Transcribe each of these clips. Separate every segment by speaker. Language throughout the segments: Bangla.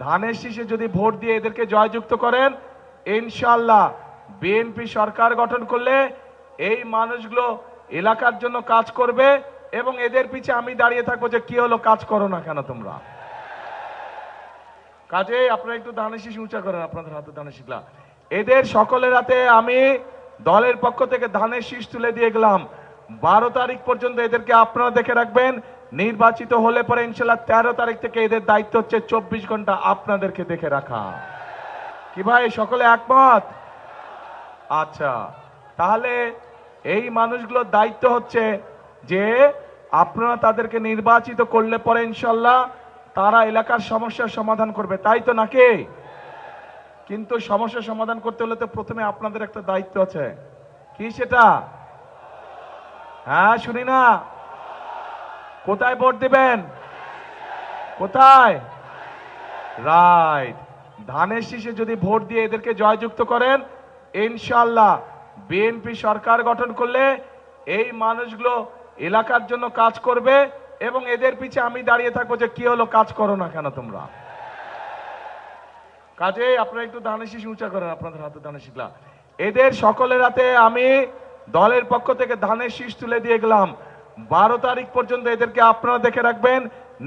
Speaker 1: ধানের শীষে যদি ভোট দিয়ে এদেরকে জয়যুক্ত করেন, ইনশাআল্লাহ বিএনপি সরকার গঠন করলে এই মানুষগুলো এলাকার জন্য কাজ করবে এবং এদের পিছে আমি দাঁড়িয়ে থাকবো যে কি হলো, কাজ করো না কেন তোমরা। কাজে আপনারা একটু ধানের শীষ উঁচা করেন, আপনাদের হাতে ধানের শীষলা। এদের সকলের হাতে আমি দলের পক্ষ থেকে ধানের শীষ তুলে দিয়ে গেলাম। 12 তারিখ পর্যন্ত এদেরকে আপনারা দেখে রাখবেন। নির্বাচিত হলে পরে ইনশাআল্লাহ 13 তারিখ থেকে এদের দায়িত্ব হচ্ছে 24 ঘন্টা আপনাদেরকে দেখে রাখা। কি ভাই, সকলে একমত? আচ্ছা, তাহলে এই মানুষগুলোর দায়িত্ব হচ্ছে যে আপনারা তাদেরকে নির্বাচিত করলে পরে ইনশাআল্লাহ তারা এলাকার সমস্যার সমাধান করবে, তাই তো নাকি? কিন্তু সমস্যার সমাধান করতে হলে তো প্রথমে আপনাদের একটা দায়িত্ব আছে। কি সেটা? হ্যাঁ, শুনি না। কোথায় ভোট দিবেন? কোথায়? রাইট, ধানের শীষে যদি ভোট দিয়ে এদেরকে জয়যুক্ত করেন, ইনশাআল্লাহ বিএনপি সরকার গঠন করলে এই মানুষগুলো এলাকার জন্য কাজ করবে এবং এদের পিছে আমি দাঁড়িয়ে থাকবো যে কি হলো, কাজ করো না কেন তোমরা। কাজে আপনারা একটু ধানের শীষ উঁচা করেন, আপনাদের হাতে ধানের শীষলা। এদের সকলের হাতে আমি দলের পক্ষ থেকে ধানের শীষ তুলে দিয়ে গেলাম। 12 তারিখ পর্যন্ত এদেরকে আপনারা দেখে রাখবেন।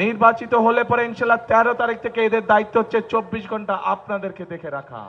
Speaker 1: নির্বাচিত হলে পরে ইনশাআল্লাহ 13 তারিখ থেকে এদের দায়িত্ব হচ্ছে 24 ঘন্টা আপনাদেরকে দেখে রাখা।